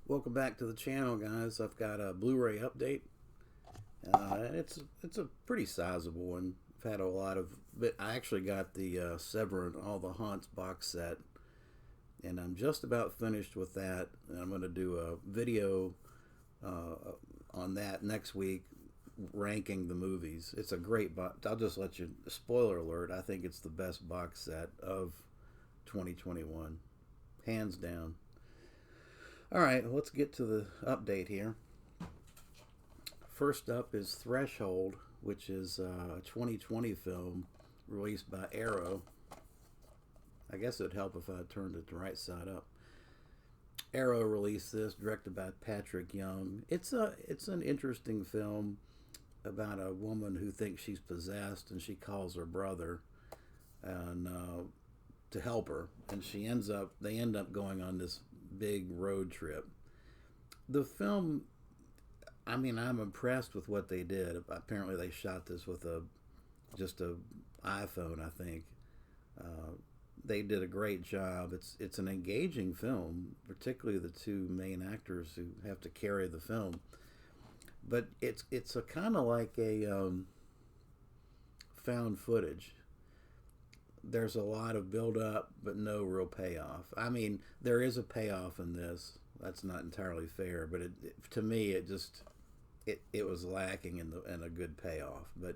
Welcome back to the channel, guys. I've got a Blu Ray update. It's a pretty sizable one. I've had a lot of, but I actually got the Severin All the Haunts box set, and I'm just about finished with that. And I'm going to do a video on that next week, ranking the movies. It's a great box. I'll just let you. Spoiler alert! I think it's the best box set of 2021, hands down. All right, let's get to the update here. First up is Threshold, which is a 2020 film released by Arrow. I guess it'd help if I turned it the right side up. Arrow released this, directed by Patrick Young. It's an interesting film about a woman who thinks she's possessed, and she calls her brother and to help her, and they end up going on this big road trip. The film, I mean, I'm impressed with what they did. Apparently they shot this with just a iPhone, I think. They did a great job. It's an engaging film, particularly the two main actors who have to carry the film. But it's a kind of like a found footage. There's a lot of build up, but no real payoff. I mean, there is a payoff in this. That's not entirely fair, but to me, it was lacking in a good payoff. But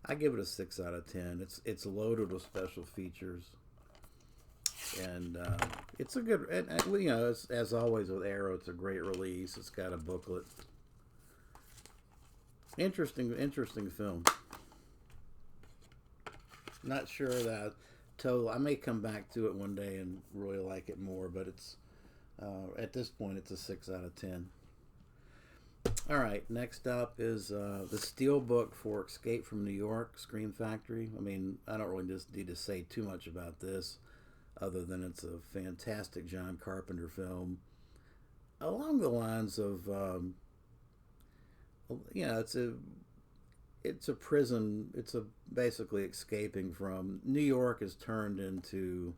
I give it a 6 out of 10. It's loaded with special features, and it's a good. And you know, as always with Arrow, it's a great release. It's got a booklet. Interesting film. Not sure that I may come back to it one day and really like it more, but it's at this point it's a 6 out of 10. All right, next up is the Steelbook for Escape from New York, Scream Factory. I mean, I don't really just need to say too much about this, other than it's a fantastic John Carpenter film, along the lines of it's a prison. It's basically escaping from New York is turned into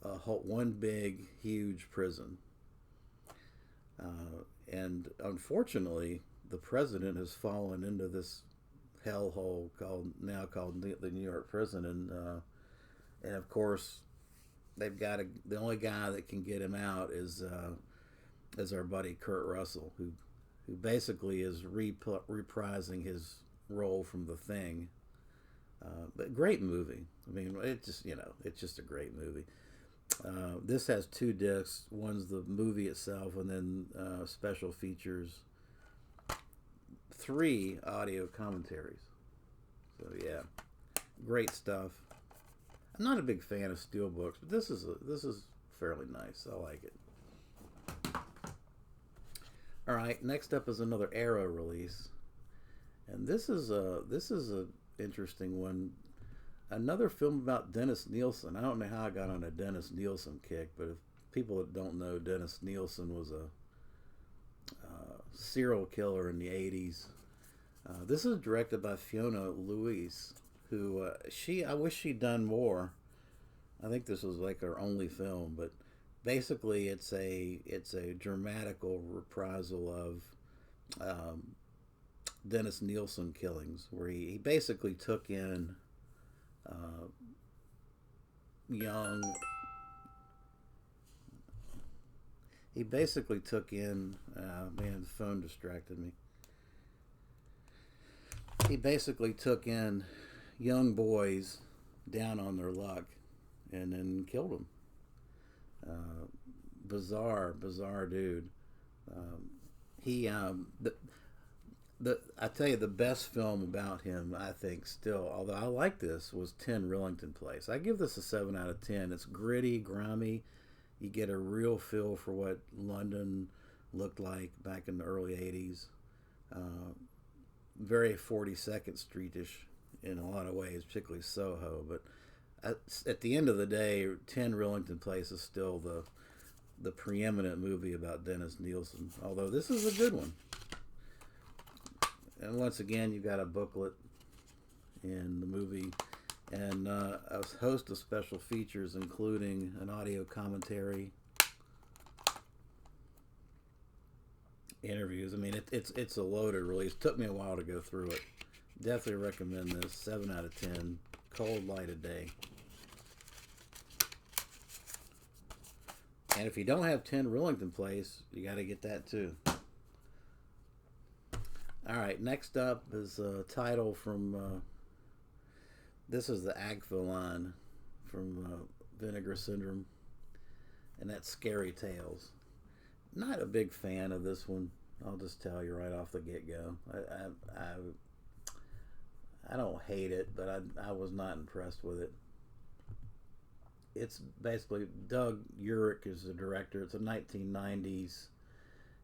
one big, huge prison. And unfortunately, the president has fallen into this hellhole called the New York prison, and of course, they've got the only guy that can get him out is our buddy Kurt Russell, who basically is reprising his role from The Thing. But great movie. I mean, it's just a great movie. This has 2 discs. One's the movie itself, and then special features. 3 audio commentaries. So yeah, great stuff. I'm not a big fan of steelbooks, but this is fairly nice. I like it. All right, next up is another Arrow release, and this is a interesting one. Another film about Dennis Nielsen. I don't know how I got on a Dennis Nielsen kick, but if people that don't know, Dennis Nielsen was a serial killer in the 80s. This is directed by Fiona Louise, who I wish she'd done more. I think this was like her only film, but basically it's a dramatical reprisal of Dennis Nielsen killings, where he basically took in man, the phone distracted me. He basically took in young boys down on their luck and then killed them. Bizarre dude. I tell you, the best film about him, I think, still, although I like this, was 10 Rillington Place. I give this a 7 out of 10. It's gritty, grimy. You get a real feel for what London looked like back in the early 80s. Very 42nd Street-ish in a lot of ways, particularly Soho. But at the end of the day, 10 Rillington Place is still the preeminent movie about Dennis Nielsen, although this is a good one. And once again, you've got a booklet in the movie, and a host of special features, including an audio commentary. interviews. I mean, it's a loaded release. Took me a while to go through it. Definitely recommend this. 7 out of 10. Cold light of day. And if you don't have 10 Rillington Place, you got to get that too. All right, next up is a title from. This is the Agfa line from Vinegar Syndrome, and that's Scary Tales. Not a big fan of this one. I'll just tell you right off the get-go. I don't hate it, but I was not impressed with it. It's basically Doug Urich is the director. It's a 1990s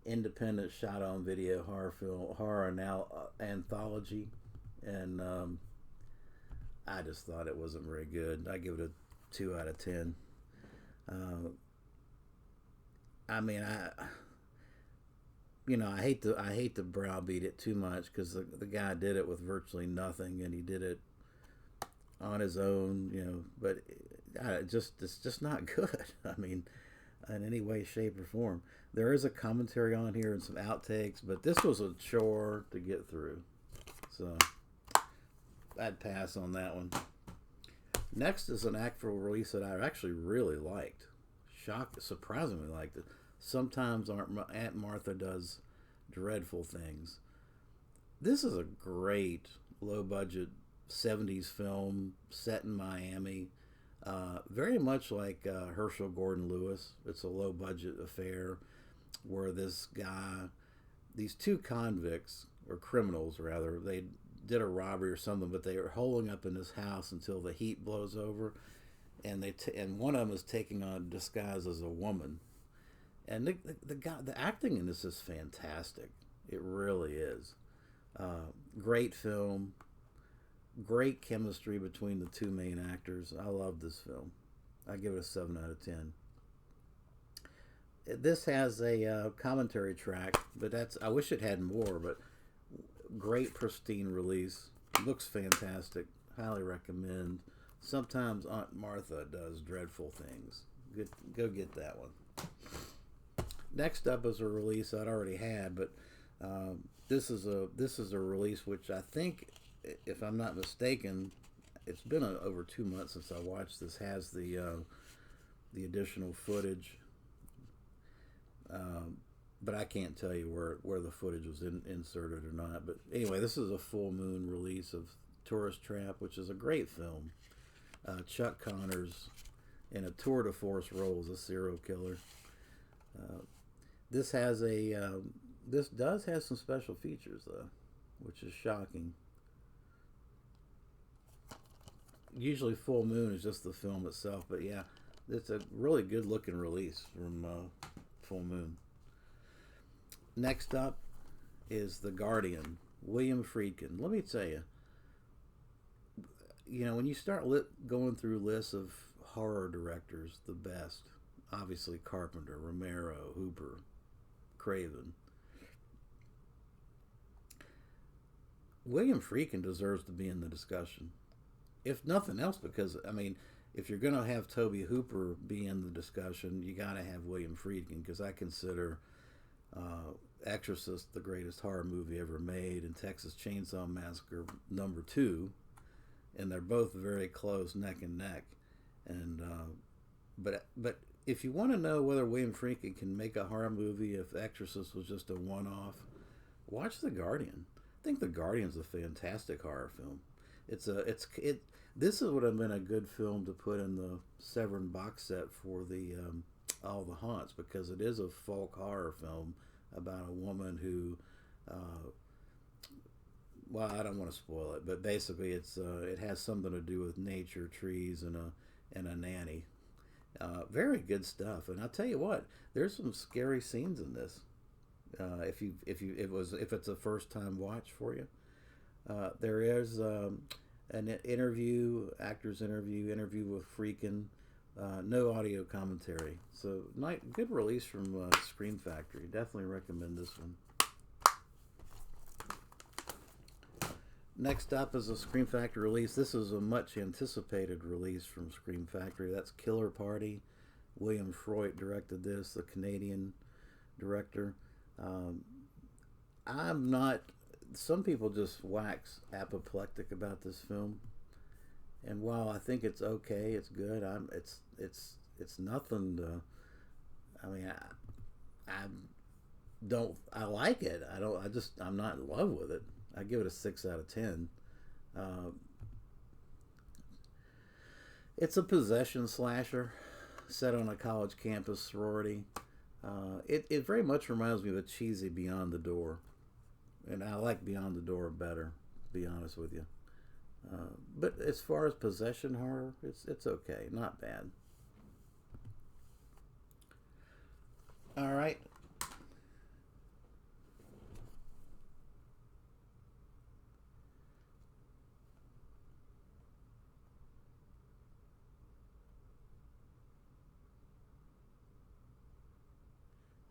independent shot-on-video horror anthology, and I just thought it wasn't very good. I give it a 2 out of 10. I mean, I hate to browbeat it too much because the guy did it with virtually nothing, and he did it on his own, but it's just not good. I mean, in any way, shape, or form. There is a commentary on here and some outtakes, but this was a chore to get through, so I'd pass on that one. Next is an actual release that I actually really liked. Surprisingly liked it. Sometimes Aunt Martha Does Dreadful Things. This is a great low-budget 70s film set in Miami. Very much like Herschel Gordon Lewis. It's a low-budget affair where these two convicts, or criminals rather, they did a robbery or something, but they were holding up in this house until the heat blows over, and and one of them is taking on a disguise as a woman. And the acting in this is fantastic. It really is. Great film. Great chemistry between the two main actors. I love this film. I give it a 7 out of 10. This has a commentary track, but I wish it had more, but great pristine release. Looks fantastic. Highly recommend. Sometimes Aunt Martha Does Dreadful Things. Go get that one. Next up is a release I'd already had, but this is a release which I think, if I'm not mistaken, it's been over 2 months since I watched this. Has the additional footage, but I can't tell you where the footage was inserted or not. But anyway, this is a full moon release of Tourist Trap, which is a great film. Chuck Connors in a tour de force role as a serial killer. This does have some special features though, which is shocking. Usually Full Moon is just the film itself, but yeah, it's a really good looking release from Full Moon. Next up is The Guardian, William Friedkin. Let me tell you, when you start going through lists of horror directors, the best, obviously Carpenter, Romero, Hooper, Craven. William Friedkin deserves to be in the discussion. If nothing else, because, if you're going to have Tobe Hooper be in the discussion, you got to have William Friedkin, because I consider Exorcist the greatest horror movie ever made, and Texas Chainsaw Massacre #2, and they're both very close, neck and neck. And but if you want to know whether William Friedkin can make a horror movie, if Exorcist was just a one-off, watch The Guardian. I think The Guardian's a fantastic horror film. This would have been a good film to put in the Severin box set for the All the Haunts, because it is a folk horror film about a woman who, I don't want to spoil it, but basically it has something to do with nature, trees, and a nanny. Very good stuff, and I'll tell you what, there's some scary scenes in this. If it's a first time watch for you, there is an actor's interview with Friedkin. No audio commentary. So, good release from Scream Factory. Definitely recommend this one. Next up is a Scream Factory release. This is a much anticipated release from Scream Factory. That's Killer Party. William Freud directed this, the Canadian director. I'm not. Some people just wax apoplectic about this film, and while I think it's okay, it's good. It's nothing to. I mean, I don't. I like it. I don't. I just. I'm not in love with it. I give it a 6 out of 10. Uh, it's a possession slasher set on a college campus sorority. It very much reminds me of a cheesy Beyond the Door, and I like Beyond the Door better. To be honest with you, but as far as possession horror, it's okay, not bad. All right,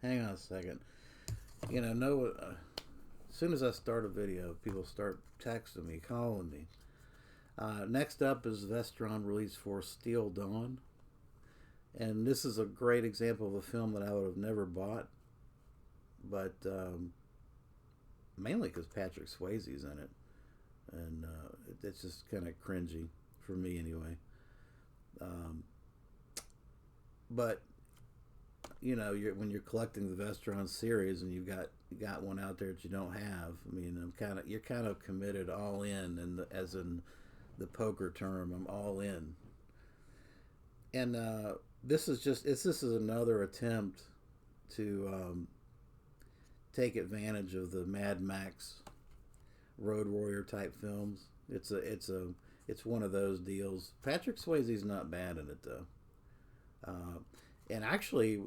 hang on a second. No. As soon as I start a video, people start texting me, calling me. Next up is Vestron release for Steel Dawn. And this is a great example of a film that I would have never bought, but mainly because Patrick Swayze's in it. And it's just kind of cringy for me anyway. Um, but when you're collecting the Vestron series and you got one out there that you don't have, I mean, you're kind of committed all in, and as in the poker term, I'm all in. And this is another attempt to take advantage of the Mad Max Road Warrior type films. It's one of those deals. Patrick Swayze's not bad in it though. And actually,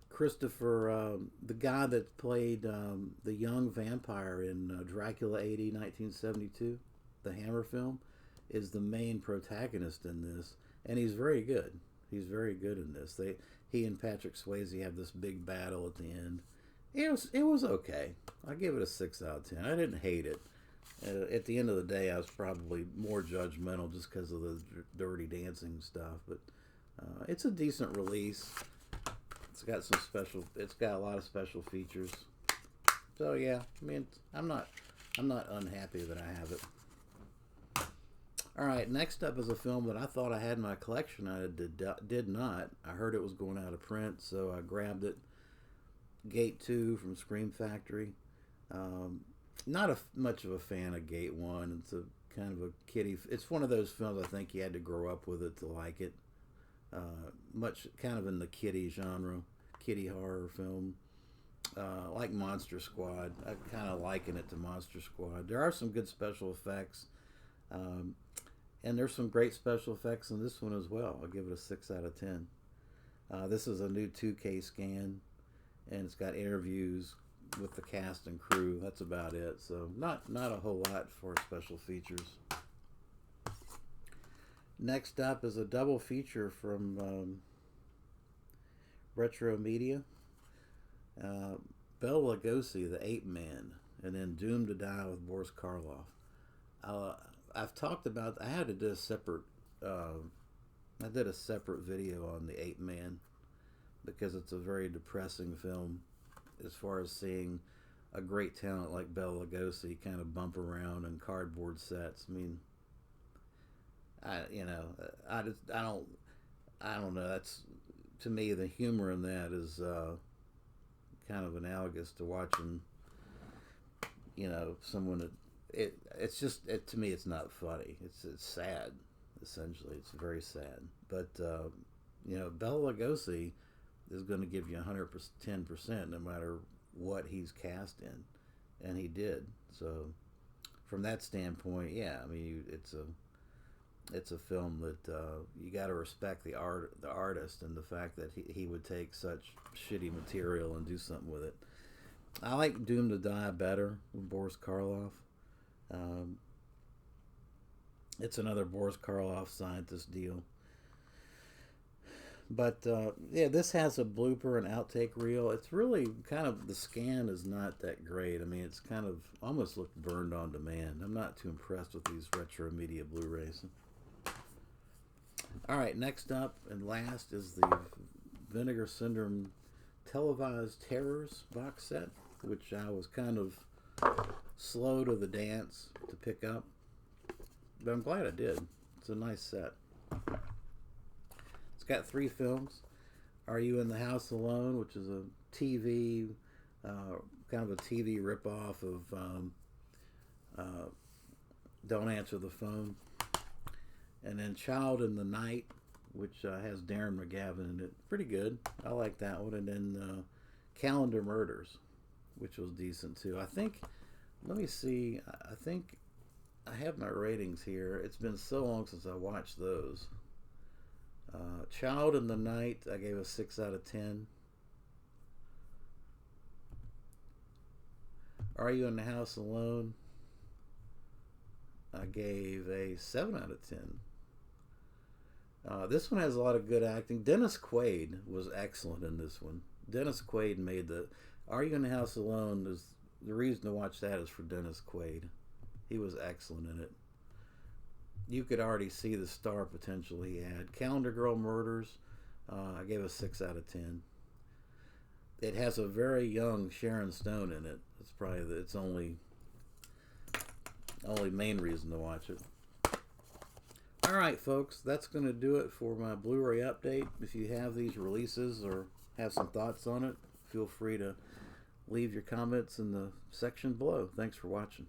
Christopher, the guy that played the young vampire in Dracula 80, 1972, the Hammer film, is the main protagonist in this, and he's very good. He's very good in this. He and Patrick Swayze have this big battle at the end. It was okay. I give it a 6 out of 10. I didn't hate it. At the end of the day, I was probably more judgmental just because of the Dirty Dancing stuff. But it's a decent release. It's got a lot of special features. So yeah, I mean, I'm not unhappy that I have it. All right, next up is a film that I thought I had in my collection. I did not. I heard it was going out of print, so I grabbed it. Gate 2 from Scream Factory. Not much of a fan of Gate 1. It's a kind of a kiddie. It's one of those films I think you had to grow up with it to like it. Much kind of in the kiddie genre, kiddie horror film. Like Monster Squad. I kind of liken it to Monster Squad. There are some good special effects. And there's some great special effects in this one as well. I'll give it a 6 out of 10. This is a new 2K scan, and it's got interviews with the cast and crew. That's about it. So not a whole lot for special features. Next up is a double feature from Retro Media. Bela Lugosi, the Ape Man, and then Doomed to Die with Boris Karloff. I've talked about. I had to do a separate. I did a separate video on the Ape Man because it's a very depressing film, as far as seeing a great talent like Bela Lugosi kind of bump around in cardboard sets. I mean, I don't know. That's, to me, the humor in that is kind of analogous to watching, someone that. To me, it's not funny. It's sad, essentially. It's very sad. But Bela Lugosi is going to give you 110% no matter what he's cast in, and he did. So, from that standpoint, yeah, I mean, it's a film that you got to respect the artist, and the fact that he would take such shitty material and do something with it. I like Doomed to Die better with Boris Karloff. It's another Boris Karloff scientist deal. But yeah, this has a blooper and outtake reel. It's really kind of, the scan is not that great. I mean, it's kind of almost looked burned on demand. I'm not too impressed with these Retro Media Blu-rays. All right, next up and last is the Vinegar Syndrome Televised Terrors box set, which I was kind of slow to the dance to pick up, but I'm glad I did. It's a nice set. It's got 3 films. Are You in the House Alone, which is a TV, kind of a TV ripoff of Don't Answer the Phone. And then Child in the Night, which has Darren McGavin in it. Pretty good. I like that one. And then Calendar Murders, which was decent too. I think, let me see, I think I have my ratings here. It's been so long since I watched those. Child in the Night, I gave a 6 out of 10. Are You in the House Alone? I gave a 7 out of 10. This one has a lot of good acting. Dennis Quaid was excellent in this one. Dennis Quaid made the... Are You in the House Alone? Is the reason to watch that is for Dennis Quaid. He was excellent in it. You could already see the star potential he had. Calendar Girl Murders, I gave a 6 out of 10. It has a very young Sharon Stone in it. It's probably its only main reason to watch it. Alright folks, that's going to do it for my Blu-ray update. If you have these releases or have some thoughts on it, feel free to leave your comments in the section below. Thanks for watching.